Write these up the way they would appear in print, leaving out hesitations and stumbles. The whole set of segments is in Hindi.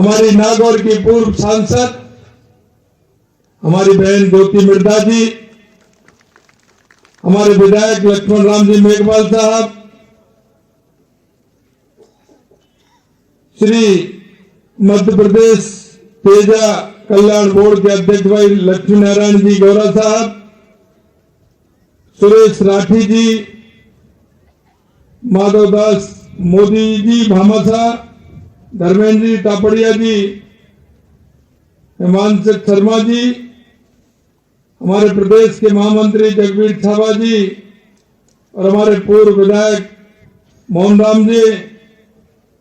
हमारी नागौर की पूर्व सांसद हमारी बहन ज्योति मिर्धा जी, हमारे विधायक लक्ष्मण राम जी मेघवाल साहब, श्री मध्य प्रदेश तेजा कल्याण बोर्ड के अध्यक्ष भाई लक्ष्मी नारायण जी गौरा साहब, सुरेश राठी जी, माधवदास मोदी जी भामासा, धर्मेंद्र जी तापड़िया जी, हिमांशु शर्मा जी, हमारे प्रदेश के महामंत्री जगवीर छाबा जी और हमारे पूर्व विधायक मोहन राम जी,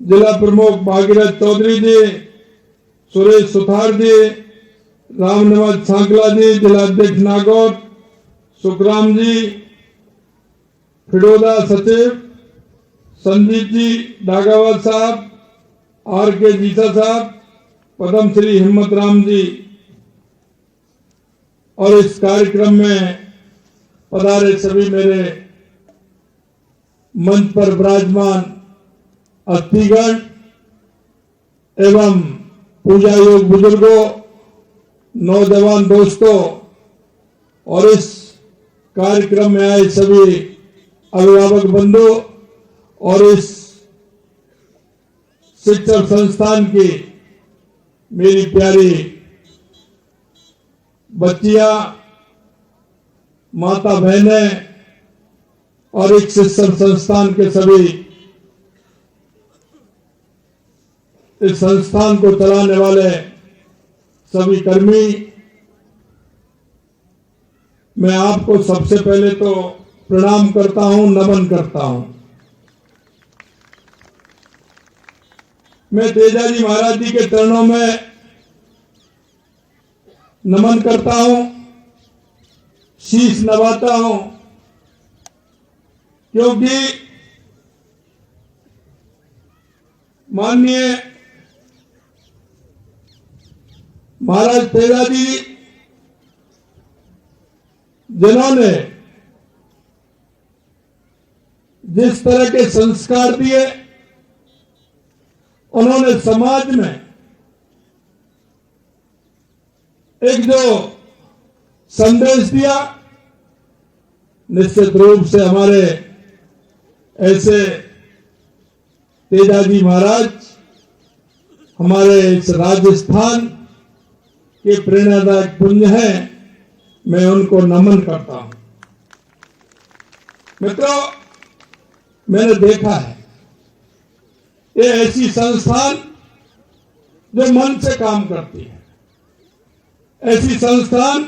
जिला प्रमुख भागीरथ चौधरी जी, सुरेश सुथार जी, रामनिवास सांकला जी, जिला अध्यक्ष नागौर सुखराम जी, फिडोदा सचिव संजीत जी डागावाल साहब, आर के जीसा साहब, पद्म श्री हिम्मत राम जी और इस कार्यक्रम में पधारे सभी मेरे मंच पर विराजमान अतिथिगण एवं पूजा योग बुजुर्गों, नौजवान दोस्तों और इस कार्यक्रम में आए सभी अभिभावक बंधु और इस शिक्षण संस्थान की मेरी प्यारी बच्चियां, माता बहनें और एक शिक्षण संस्थान के सभी इस संस्थान को चलाने वाले सभी कर्मी, मैं आपको सबसे पहले तो प्रणाम करता हूं, नमन करता हूं। मैं तेजाजी महाराज जी के चरणों में नमन करता हूं, शीश नवाता हूं, क्योंकि माननीय महाराज तेजाजी जिन्होंने जिस तरह के संस्कार दिए, उन्होंने समाज में एक जो संदेश दिया, निश्चित रूप से हमारे ऐसे तेजाजी महाराज हमारे इस राजस्थान के प्रेरणादायक पुण्य हैं, मैं उनको नमन करता हूं। मित्रों, मैंने देखा है ये ऐसी संस्थान जो मन से काम करती है, ऐसी संस्थान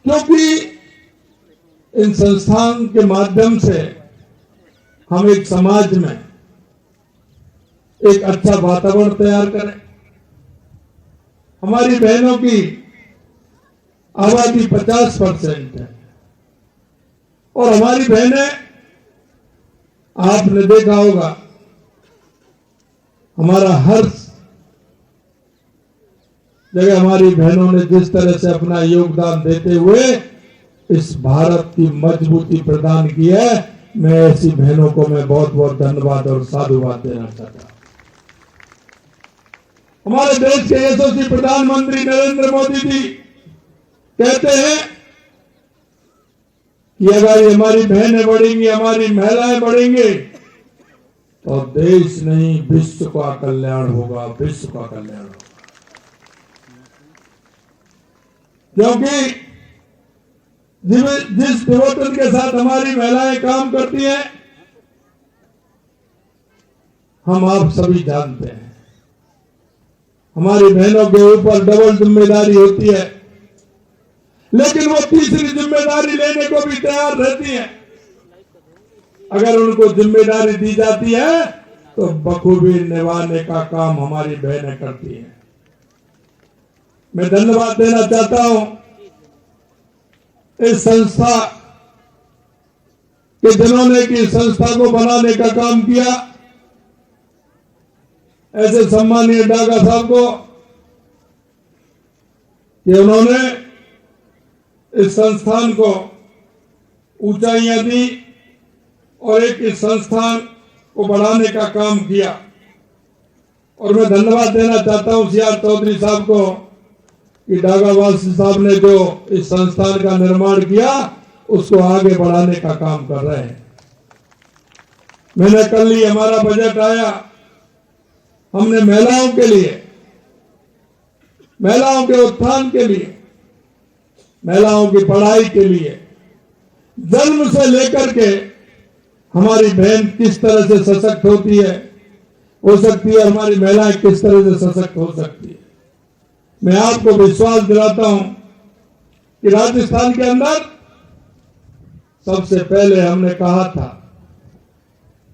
क्योंकि इन संस्थान के माध्यम से हम एक समाज में एक अच्छा वातावरण तैयार करें। हमारी बहनों की आबादी 50% है और हमारी बहनें, आपने देखा होगा, हमारा हर जगह हमारी बहनों ने जिस तरह से अपना योगदान देते हुए इस भारत की मजबूती प्रदान की है, मैं ऐसी बहनों को मैं बहुत बहुत धन्यवाद और साधुवाद देना चाहता हूं। हमारे देश के यशस्वी प्रधानमंत्री नरेंद्र मोदी जी कहते हैं कि अगर हमारी बहनें बढ़ेंगी, हमारी महिलाएं बढ़ेंगे तो देश नहीं विश्व का कल्याण होगा, विश्व का कल्याण होगा। क्योंकि जिस डिवोशन के साथ हमारी महिलाएं काम करती हैं, हम आप सभी जानते हैं। हमारी बहनों के ऊपर डबल जिम्मेदारी होती है, लेकिन वो तीसरी जिम्मेदारी लेने को भी तैयार रहती हैं। अगर उनको जिम्मेदारी दी जाती है तो बखूबी निभाने का काम हमारी बहनें करती हैं। मैं धन्यवाद देना चाहता हूं इस संस्था के जिन्होंने की संस्था को बनाने का काम किया, ऐसे सम्मानीय डागा साहब को, कि उन्होंने इस संस्थान को ऊंचाइयां दी और एक इस संस्थान को बढ़ाने का काम किया। और मैं धन्यवाद देना चाहता हूं सीआर चौधरी साहब को कि डागावासी साहब ने जो इस संस्थान का निर्माण किया उसको आगे बढ़ाने का काम कर रहे हैं। मैंने कल ही हमारा बजट आया, हमने महिलाओं के लिए, महिलाओं के उत्थान के लिए, महिलाओं की पढ़ाई के लिए, जन्म से लेकर के हमारी बहन किस तरह से सशक्त होती है, हो सकती है, हमारी महिलाएं किस तरह से सशक्त हो सकती है। मैं आपको विश्वास दिलाता हूं कि राजस्थान के अंदर सबसे पहले हमने कहा था,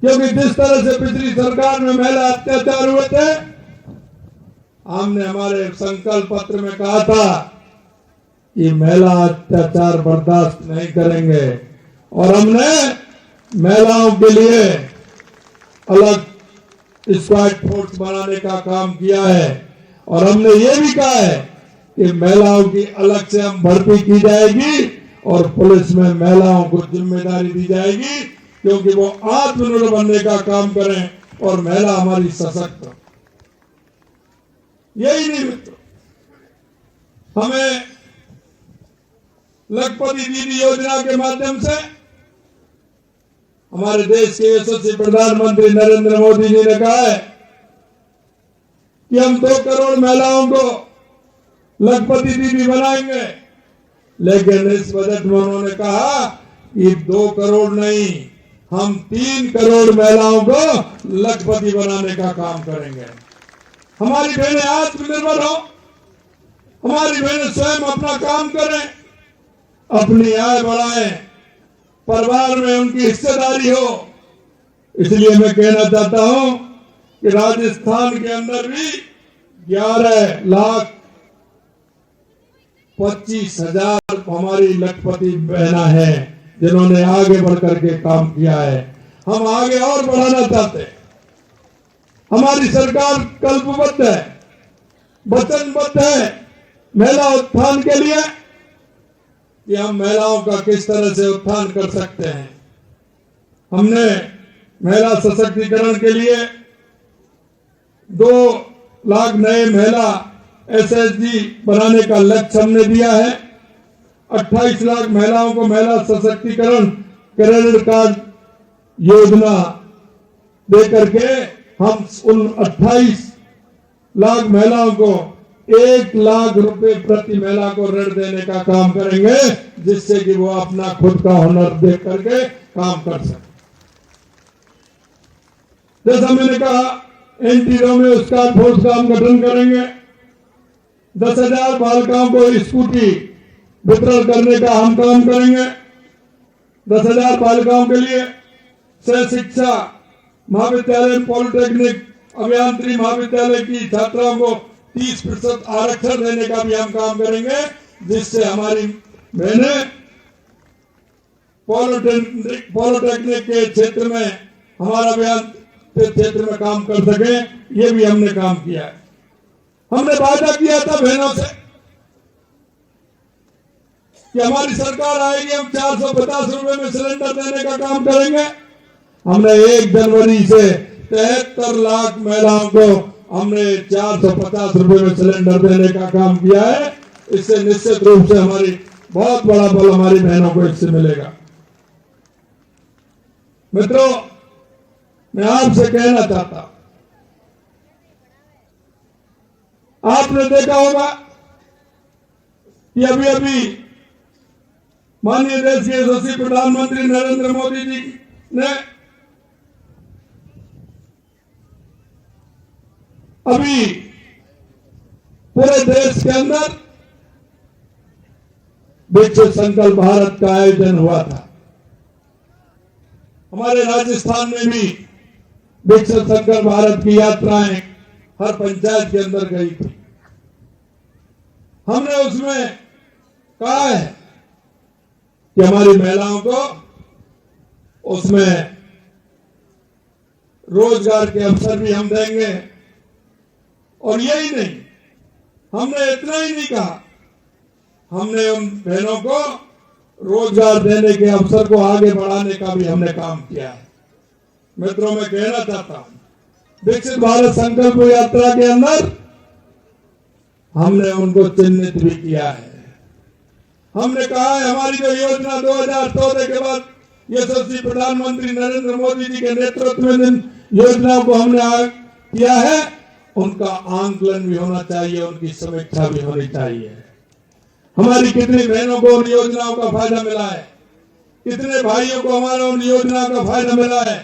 क्योंकि जिस तरह से पिछली सरकार में महिला अत्याचार हुए थे, हमने हमारे संकल्प पत्र में कहा था कि महिला अत्याचार बर्दाश्त नहीं करेंगे और हमने महिलाओं के लिए अलग स्क्वाड फोर्स बनाने का काम किया है और हमने ये भी कहा है कि महिलाओं की अलग से हम भर्ती की जाएगी और पुलिस में महिलाओं को जिम्मेदारी दी जाएगी, क्योंकि वो आत्मनिर्भर बनने का काम करें और महिला हमारी सशक्त हो। यही नहीं मित्रों, हमें लखपति दीदी योजना के माध्यम से हमारे देश के यशस्वी प्रधानमंत्री नरेंद्र मोदी जी ने कहा है कि हम 2 करोड़ महिलाओं को लखपति दीदी बनाएंगे, लेकिन इस बजट में उन्होंने कहा कि 2 करोड़ नहीं, हम 3 करोड़ महिलाओं को लखपति बनाने का काम करेंगे। हमारी बहनें आत्मनिर्भर हो, हमारी बहनें स्वयं अपना काम करें, अपनी आय बढ़ाएं, परिवार में उनकी हिस्सेदारी हो। इसलिए मैं कहना चाहता हूं कि राजस्थान के अंदर भी 11,25,000 हमारी लखपति बहना है जिन्होंने आगे बढ़कर के काम किया है। हम आगे और बढ़ाना चाहते हैं। हमारी सरकार कल्पबद्ध है, वचनबद्ध है महिला उत्थान के लिए कि हम महिलाओं का किस तरह से उत्थान कर सकते हैं। हमने महिला सशक्तिकरण के लिए 2 लाख नए महिला एसएचजी बनाने का लक्ष्य हमने दिया है। 28 लाख महिलाओं को महिला सशक्तिकरण क्रेडिट कार्ड योजना दे करके हम उन 28 लाख महिलाओं को 1 लाख रुपए प्रति महिला को ऋण देने का काम करेंगे, जिससे कि वो अपना खुद का हुनर देख करके काम कर सके। जैसा मैंने कहा, एंटी रोमियो स्क्वाड फोर्स का हम गठन करेंगे। 10,000 बालिकाओं को स्कूटी वितरण करने का हम काम करेंगे। 10,000 बालिकाओं के लिए सह शिक्षा महाविद्यालय, पॉलिटेक्निक, अभियांत्रिकी महाविद्यालय की छात्राओं को 30% आरक्षण देने का भी हम काम करेंगे, जिससे हमारी बहनें पॉलिटेक्निक के क्षेत्र में, हमारा अभियांत्रिकी के क्षेत्र में काम कर सके। ये भी हमने काम किया है। हमने वादा किया था बहनों से कि हमारी सरकार आएगी, हम 450 रुपए में सिलेंडर देने का काम करेंगे। हमने 1 जनवरी से 73 लाख महिलाओं को हमने 450 रुपए में सिलेंडर देने का काम किया है। इससे निश्चित रूप से हमारी बहुत बड़ा बल हमारी बहनों को इससे मिलेगा। मित्रों, मैं आपसे कहना चाहता हूं, आपने देखा होगा कि अभी अभी माननीय देश के यशस्वी प्रधानमंत्री नरेंद्र मोदी जी ने अभी पूरे देश के अंदर विकसित संकल्प भारत का आयोजन हुआ था। हमारे राजस्थान में भी विकसित संकल्प भारत की यात्राएं हर पंचायत के अंदर गई थी। हमने उसमें कहा है कि हमारी महिलाओं को उसमें रोजगार के अवसर भी हम देंगे। और यही नहीं, हमने इतना ही नहीं कहा, हमने उन बहनों को रोजगार देने के अवसर को आगे बढ़ाने का भी हमने काम किया है। मित्रों, मैं कहना चाहता हूं, विकसित भारत संकल्प यात्रा के अंदर हमने उनको चिन्हित भी किया है। हमने कहा है हमारी जो योजना 2014 के बाद यशस्वी प्रधानमंत्री नरेंद्र मोदी जी के नेतृत्व में जिन योजनाओं को हमने किया है उनका आंकलन भी होना चाहिए, उनकी समीक्षा भी होनी चाहिए। हमारी कितनी बहनों को उन योजनाओं का फायदा मिला है, कितने भाइयों को हमारा उन योजनाओं का फायदा मिला है।